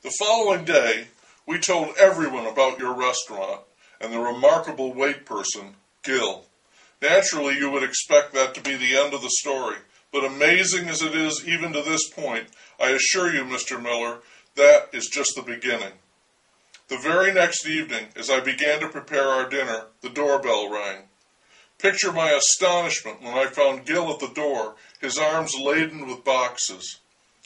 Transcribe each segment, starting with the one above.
The following day, we told everyone about your restaurant and the remarkable wait person, Gil. Naturally, you would expect that to be the end of the story, but amazing as it is even to this point, I assure you, Mr. Miller, that is just the beginning. The very next evening, as I began to prepare our dinner, the doorbell rang. Picture my astonishment when I found Gil at the door, his arms laden with boxes.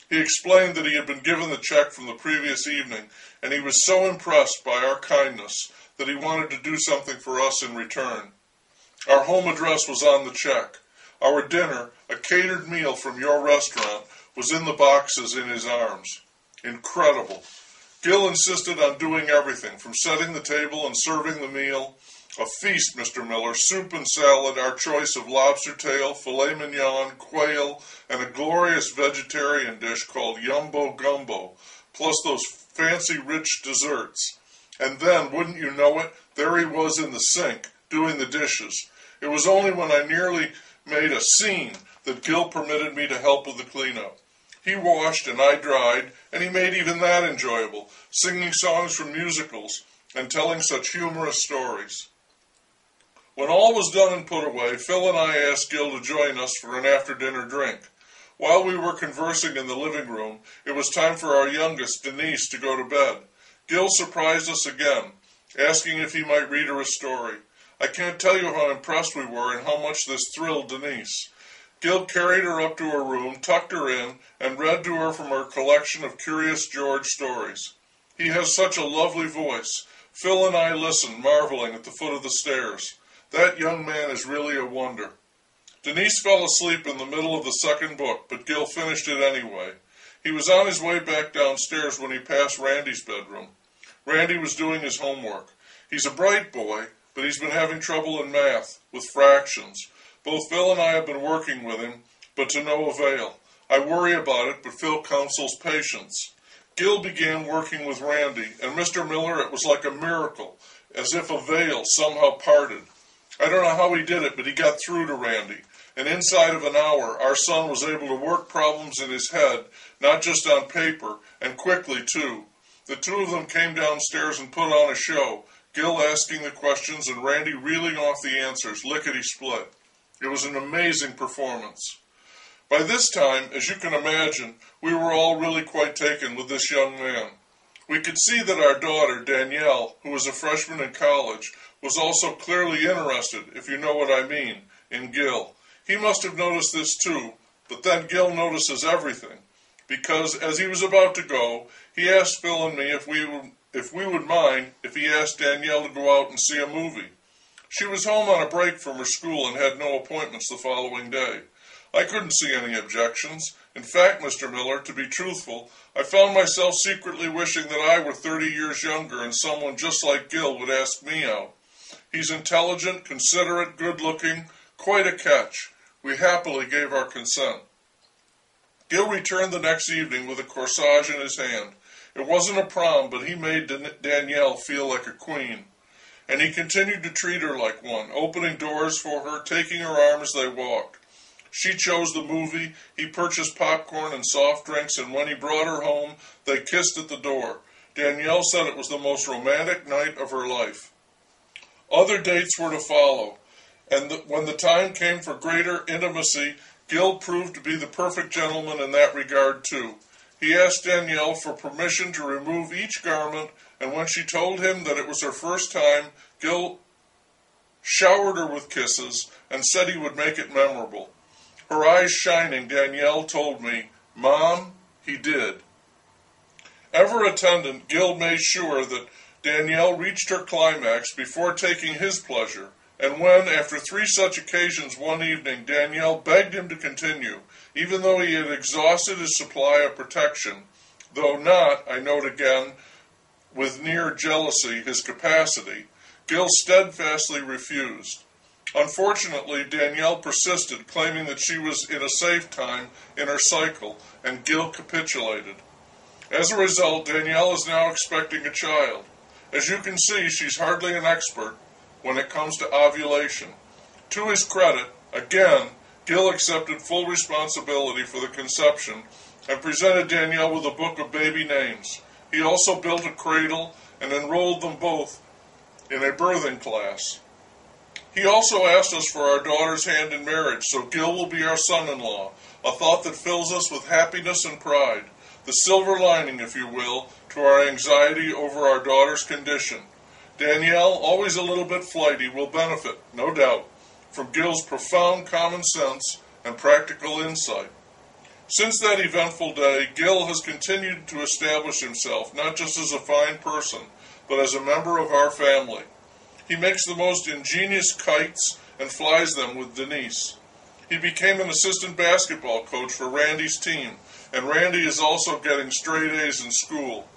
He explained that he had been given the check from the previous evening, and he was so impressed by our kindness that he wanted to do something for us in return. Our home address was on the check. Our dinner, a catered meal from your restaurant, was in the boxes in his arms. Incredible. Gil insisted on doing everything, from setting the table and serving the meal. A feast, Mr. Miller, soup and salad, our choice of lobster tail, filet mignon, quail, and a glorious vegetarian dish called Yumbo Gumbo, plus those fancy rich desserts. And then, wouldn't you know it, there he was in the sink, doing the dishes. It was only when I nearly made a scene that Gil permitted me to help with the cleanup. He washed and I dried, and he made even that enjoyable, singing songs from musicals and telling such humorous stories. When all was done and put away, Phil and I asked Gil to join us for an after-dinner drink. While we were conversing in the living room, it was time for our youngest, Denise, to go to bed. Gil surprised us again, asking if he might read her a story. I can't tell you how impressed we were and how much this thrilled Denise. Gil carried her up to her room, tucked her in, and read to her from her collection of Curious George stories. He has such a lovely voice. Phil and I listened, marveling at the foot of the stairs. That young man is really a wonder. Denise fell asleep in the middle of the second book, but Gil finished it anyway. He was on his way back downstairs when he passed Randy's bedroom. Randy was doing his homework. He's a bright boy, but he's been having trouble in math, with fractions. Both Phil and I have been working with him, but to no avail. I worry about it, but Phil counsels patience. Gil began working with Randy, and Mr. Miller, it was like a miracle, as if a veil somehow parted. I don't know how he did it, but he got through to Randy, and inside of an hour, our son was able to work problems in his head, not just on paper, and quickly, too. The two of them came downstairs and put on a show, Gil asking the questions and Randy reeling off the answers, lickety-split. It was an amazing performance. By this time, as you can imagine, we were all really quite taken with this young man. We could see that our daughter, Danielle, who was a freshman in college, was also clearly interested, if you know what I mean, in Gil. He must have noticed this too, but then Gil notices everything, because as he was about to go, he asked Phil and me if we would mind if he asked Danielle to go out and see a movie. She was home on a break from her school and had no appointments the following day. I couldn't see any objections. In fact, Mr. Miller, to be truthful, I found myself secretly wishing that I were 30 years younger and someone just like Gil would ask me out. He's intelligent, considerate, good-looking, quite a catch. We happily gave our consent. Gil returned the next evening with a corsage in his hand. It wasn't a prom, but he made Danielle feel like a queen. And he continued to treat her like one, opening doors for her, taking her arm as they walked. She chose the movie, he purchased popcorn and soft drinks, and when he brought her home, they kissed at the door. Danielle said it was the most romantic night of her life. Other dates were to follow, and when the time came for greater intimacy, Gil proved to be the perfect gentleman in that regard too. He asked Danielle for permission to remove each garment, and when she told him that it was her first time, Gil showered her with kisses and said he would make it memorable. Her eyes shining, Danielle told me, "Mom, he did." Ever attendant, Gil made sure that Danielle reached her climax before taking his pleasure, and when, after 3 such occasions one evening, Danielle begged him to continue, even though he had exhausted his supply of protection, though not, I note again, with near jealousy, his capacity, Gil steadfastly refused. Unfortunately, Danielle persisted, claiming that she was in a safe time in her cycle, and Gil capitulated. As a result, Danielle is now expecting a child. As you can see, she's hardly an expert when it comes to ovulation. To his credit, again, Gil accepted full responsibility for the conception and presented Danielle with a book of baby names. He also built a cradle and enrolled them both in a birthing class. He also asked us for our daughter's hand in marriage, so Gil will be our son-in-law, a thought that fills us with happiness and pride, the silver lining, if you will, to our anxiety over our daughter's condition. Danielle, always a little bit flighty, will benefit, no doubt, from Gil's profound common sense and practical insight. Since that eventful day, Gil has continued to establish himself not just as a fine person, but as a member of our family. He makes the most ingenious kites and flies them with Denise. He became an assistant basketball coach for Randy's team, and Randy is also getting straight A's in school.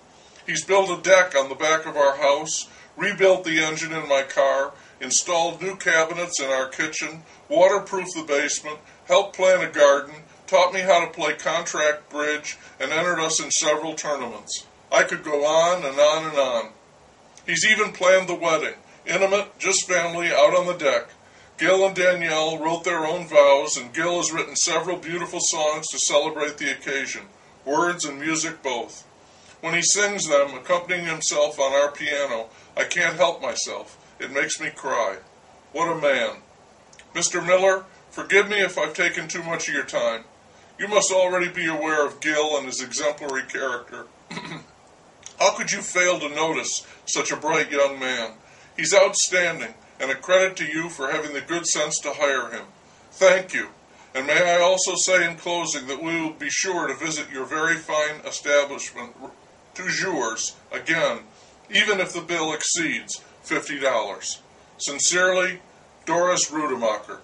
He's built a deck on the back of our house, rebuilt the engine in my car, installed new cabinets in our kitchen, waterproofed the basement, helped plant a garden, taught me how to play contract bridge, and entered us in several tournaments. I could go on and on and on. He's even planned the wedding, intimate, just family, out on the deck. Gil and Danielle wrote their own vows, and Gil has written several beautiful songs to celebrate the occasion, words and music both. When he sings them, accompanying himself on our piano, I can't help myself. It makes me cry. What a man. Mr. Miller, forgive me if I've taken too much of your time. You must already be aware of Gil and his exemplary character. How could you fail to notice such a bright young man? He's outstanding, and a credit to you for having the good sense to hire him. Thank you. And may I also say in closing that we will be sure to visit your very fine establishment, toujours, again, even if the bill exceeds $50. Sincerely, Doris Rudemacher.